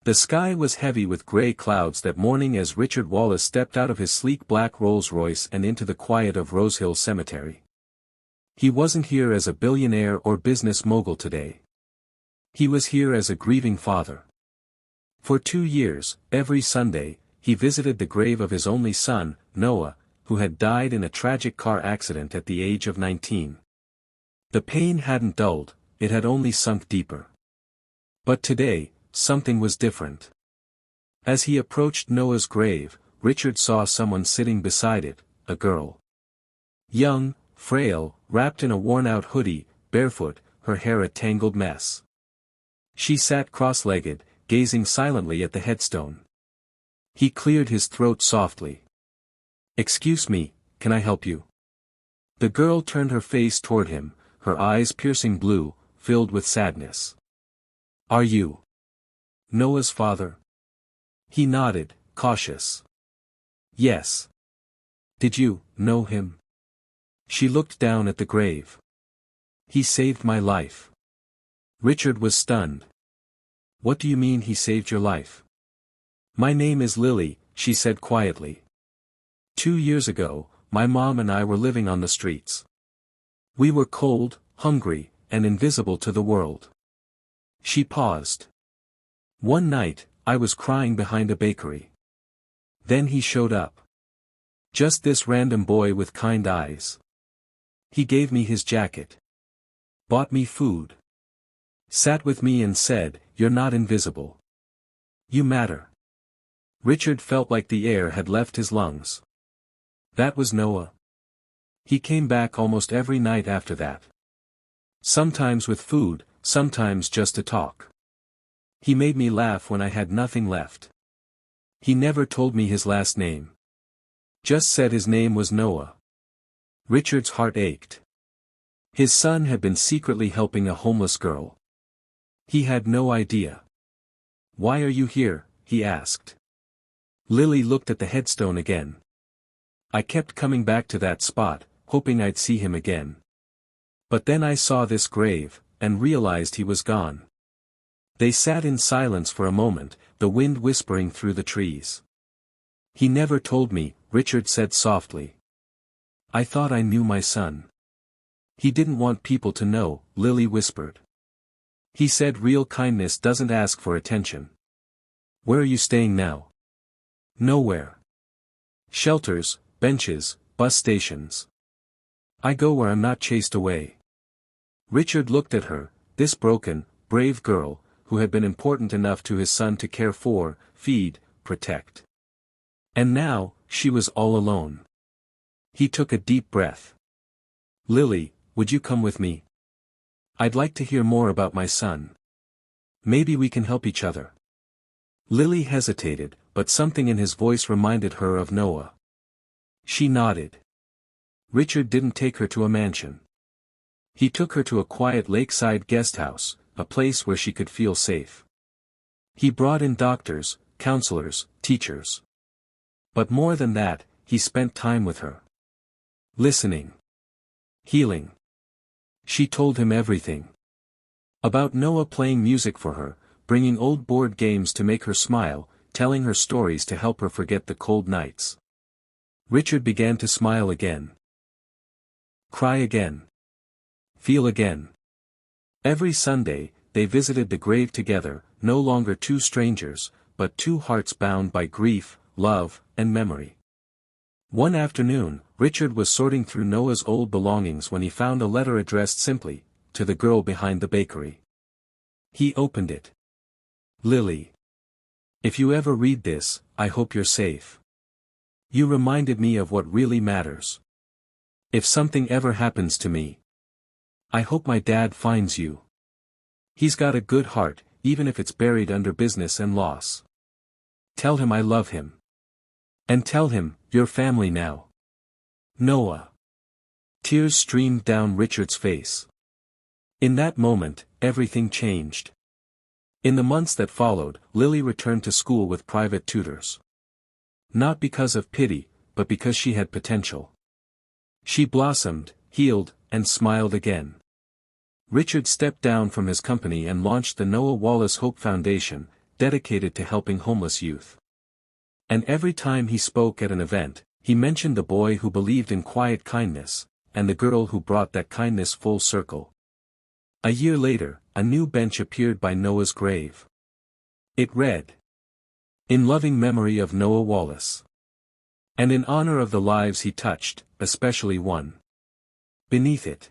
The sky was heavy with gray clouds that morning as Richard Wallace stepped out of his sleek black Rolls-Royce and into the quiet of Rosehill Cemetery. He wasn't here as a billionaire or business mogul today. He was here as a grieving father. For 2 years, every Sunday, he visited the grave of his only son, Noah, who had died in a tragic car accident at the age of 19. The pain hadn't dulled, it had only sunk deeper. But today, something was different. As he approached Noah's grave, Richard saw someone sitting beside it, a girl. Young, frail, wrapped in a worn-out hoodie, barefoot, her hair a tangled mess. She sat cross-legged, gazing silently at the headstone. He cleared his throat softly. "Excuse me, can I help you?" The girl turned her face toward him, her eyes piercing blue, filled with sadness. "Are you Noah's father?" He nodded, cautious. "Yes." "Did you know him?" She looked down at the grave. "He saved my life." Richard was stunned. "What do you mean he saved your life?" "My name is Lily," she said quietly. 2 years ago, my mom and I were living on the streets. We were cold, hungry, and invisible to the world." She paused. "One night, I was crying behind a bakery. Then he showed up. Just this random boy with kind eyes. He gave me his jacket. Bought me food. Sat with me and said, 'You're not invisible. You matter.'" Richard felt like the air had left his lungs. That was Noah. He came back almost every night after that. Sometimes with food, sometimes just to talk. He made me laugh when I had nothing left. He never told me his last name. Just said his name was Noah. Richard's heart ached. His son had been secretly helping a homeless girl. He had no idea. "Why are you here?" he asked. Lily looked at the headstone again. "I kept coming back to that spot, hoping I'd see him again. But then I saw this grave, and realized he was gone." They sat in silence for a moment, the wind whispering through the trees. "He never told me," Richard said softly. "I thought I knew my son." "He didn't want people to know," Lily whispered. "He said real kindness doesn't ask for attention." "Where are you staying now?" "Nowhere. Shelters, benches, bus stations. I go where I'm not chased away." Richard looked at her, this broken, brave girl, who had been important enough to his son to care for, feed, protect. And now, she was all alone. He took a deep breath. "Lily, would you come with me? I'd like to hear more about my son. Maybe we can help each other." Lily hesitated, but something in his voice reminded her of Noah. She nodded. Richard didn't take her to a mansion. He took her to a quiet lakeside guest house, a place where she could feel safe. He brought in doctors, counselors, teachers. But more than that, he spent time with her. Listening. Healing. She told him everything. About Noah playing music for her, bringing old board games to make her smile, telling her stories to help her forget the cold nights. Richard began to smile again. Cry again. Feel again. Every Sunday, they visited the grave together, no longer two strangers, but two hearts bound by grief, love, and memory. One afternoon, Richard was sorting through Noah's old belongings when he found a letter addressed simply, to the girl behind the bakery. He opened it. "Lily. If you ever read this, I hope you're safe. You reminded me of what really matters. If something ever happens to me, I hope my dad finds you. He's got a good heart, even if it's buried under business and loss. Tell him I love him. And tell him, you're family now. Noah." Tears streamed down Richard's face. In that moment, everything changed. In the months that followed, Lily returned to school with private tutors. Not because of pity, but because she had potential. She blossomed, healed, and smiled again. Richard stepped down from his company and launched the Noah Wallace Hope Foundation, dedicated to helping homeless youth. And every time he spoke at an event, he mentioned the boy who believed in quiet kindness, and the girl who brought that kindness full circle. A year later, a new bench appeared by Noah's grave. It read, "In loving memory of Noah Wallace. And in honor of the lives he touched, especially one." Beneath it,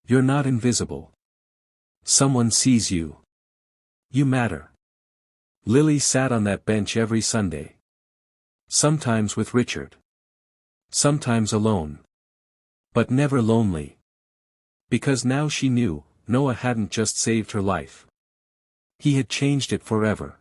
"You're not invisible. Someone sees you. You matter." Lily sat on that bench every Sunday. Sometimes with Richard. Sometimes alone. But never lonely. Because now she knew, Noah hadn't just saved her life. He had changed it forever.